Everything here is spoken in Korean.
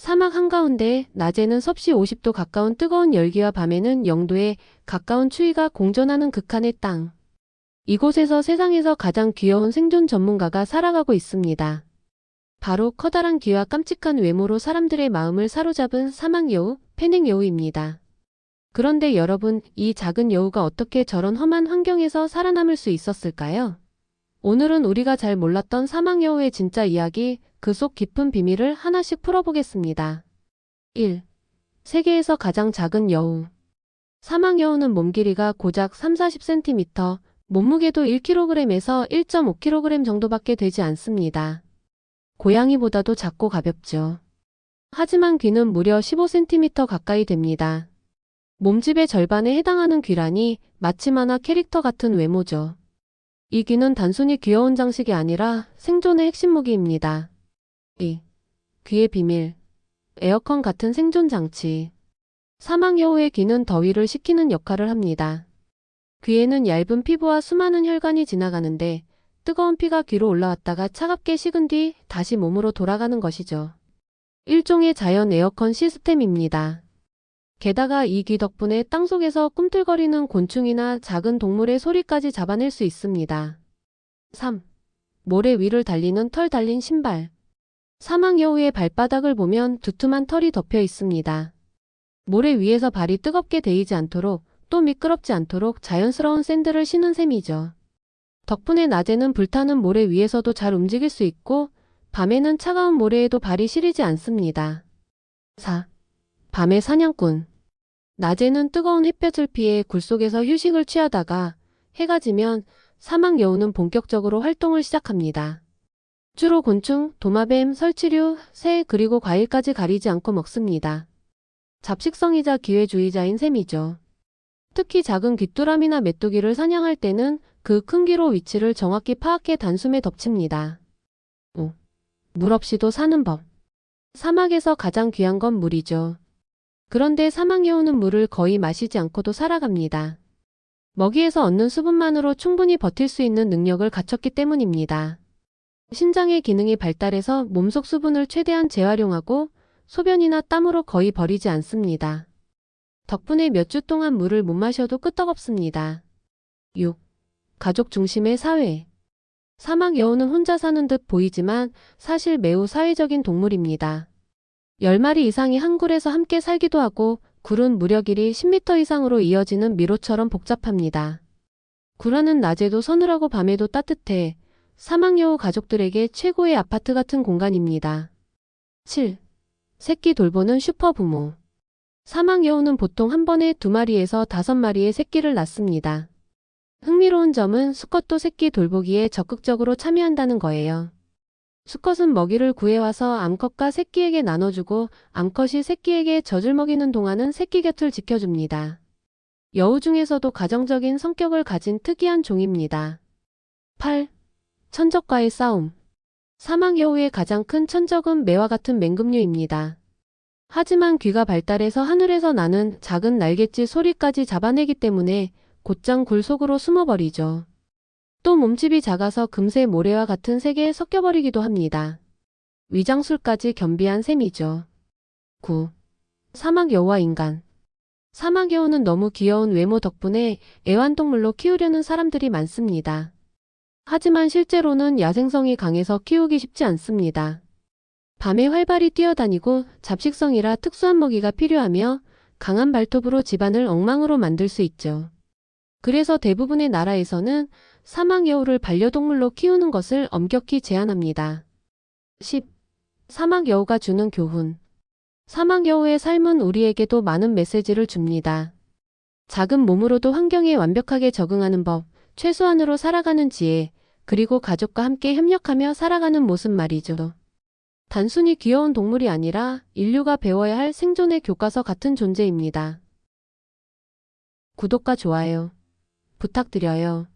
사막 한가운데 낮에는 섭씨 50도 가까운 뜨거운 열기와 밤에는 0도에 가까운 추위가 공존하는 극한의 땅. 이곳에서 세상에서 가장 귀여운 생존 전문가가 살아가고 있습니다. 바로 커다란 귀와 깜찍한 외모로 사람들의 마음을 사로잡은 사막 여우, 페넥 여우입니다. 그런데 여러분, 이 작은 여우가 어떻게 저런 험한 환경에서 살아남을 수 있었을까요? 오늘은 우리가 잘 몰랐던 사막 여우의 진짜 이야기, 그 속 깊은 비밀을 하나씩 풀어보겠습니다. 1. 세계에서 가장 작은 여우. 사막 여우는 몸 길이가 고작 3-40cm, 몸무게도 1kg에서 1.5kg 정도밖에 되지 않습니다. 고양이보다도 작고 가볍죠. 하지만 귀는 무려 15cm 가까이 됩니다. 몸집의 절반에 해당하는 귀라니 마치 만화 캐릭터 같은 외모죠. 이 귀는 단순히 귀여운 장식이 아니라 생존의 핵심 무기입니다. 2. 귀의 비밀. 에어컨 같은 생존 장치. 사막 여우의 귀는 더위를 식히는 역할을 합니다. 귀에는 얇은 피부와 수많은 혈관이 지나가는데 뜨거운 피가 귀로 올라왔다가 차갑게 식은 뒤 다시 몸으로 돌아가는 것이죠. 일종의 자연 에어컨 시스템입니다. 게다가 이 귀 덕분에 땅속에서 꿈틀거리는 곤충이나 작은 동물의 소리까지 잡아낼 수 있습니다. 3. 모래 위를 달리는 털 달린 신발. 사막 여우의 발바닥을 보면 두툼한 털이 덮여 있습니다. 모래 위에서 발이 뜨겁게 데이지 않도록 또 미끄럽지 않도록 자연스러운 샌들을 신은 셈이죠. 덕분에 낮에는 불타는 모래 위에서도 잘 움직일 수 있고 밤에는 차가운 모래에도 발이 시리지 않습니다. 4. 밤의 사냥꾼. 낮에는 뜨거운 햇볕을 피해 굴속에서 휴식을 취하다가 해가 지면 사막 여우는 본격적으로 활동을 시작합니다. 주로 곤충, 도마뱀, 설치류, 새 그리고 과일까지 가리지 않고 먹습니다. 잡식성이자 기회주의자인 셈이죠. 특히 작은 귀뚜라미나 메뚜기를 사냥할 때는 그 큰 귀로 위치를 정확히 파악해 단숨에 덮칩니다. 5. 물 없이도 사는 법. 사막에서 가장 귀한 건 물이죠. 그런데 사막 여우는 물을 거의 마시지 않고도 살아갑니다. 먹이에서 얻는 수분만으로 충분히 버틸 수 있는 능력을 갖췄기 때문입니다. 신장의 기능이 발달해서 몸속 수분을 최대한 재활용하고 소변이나 땀으로 거의 버리지 않습니다. 덕분에 몇 주 동안 물을 못 마셔도 끄떡없습니다. 6. 가족 중심의 사회. 사막 여우는 혼자 사는 듯 보이지만 사실 매우 사회적인 동물입니다. 10마리 이상이 한 굴에서 함께 살기도 하고 굴은 무려 길이 10m 이상으로 이어지는 미로처럼 복잡합니다. 굴 안은 낮에도 서늘하고 밤에도 따뜻해 사막 여우 가족들에게 최고의 아파트 같은 공간입니다. 7. 새끼 돌보는 슈퍼부모. 사막 여우는 보통 한 번에 2마리에서 5마리의 새끼를 낳습니다. 흥미로운 점은 수컷도 새끼 돌보기에 적극적으로 참여한다는 거예요. 수컷은 먹이를 구해와서 암컷과 새끼에게 나눠주고 암컷이 새끼에게 젖을 먹이는 동안은 새끼 곁을 지켜줍니다. 여우 중에서도 가정적인 성격을 가진 특이한 종입니다. 8. 천적과의 싸움. 사막 여우의 가장 큰 천적은 매와 같은 맹금류입니다. 하지만 귀가 발달해서 하늘에서 나는 작은 날갯짓 소리까지 잡아내기 때문에 곧장 굴 속으로 숨어버리죠. 또 몸집이 작아서 금세 모래와 같은 색에 섞여버리기도 합니다. 위장술까지 겸비한 셈이죠. 9. 사막 여우와 인간. 사막 여우는 너무 귀여운 외모 덕분에 애완동물로 키우려는 사람들이 많습니다. 하지만 실제로는 야생성이 강해서 키우기 쉽지 않습니다. 밤에 활발히 뛰어다니고 잡식성이라 특수한 먹이가 필요하며 강한 발톱으로 집안을 엉망으로 만들 수 있죠. 그래서 대부분의 나라에서는 사막 여우를 반려동물로 키우는 것을 엄격히 제한합니다. 10. 사막 여우가 주는 교훈. 사막 여우의 삶은 우리에게도 많은 메시지를 줍니다. 작은 몸으로도 환경에 완벽하게 적응하는 법, 최소한으로 살아가는 지혜, 그리고 가족과 함께 협력하며 살아가는 모습 말이죠. 단순히 귀여운 동물이 아니라 인류가 배워야 할 생존의 교과서 같은 존재입니다. 구독과 좋아요 부탁드려요.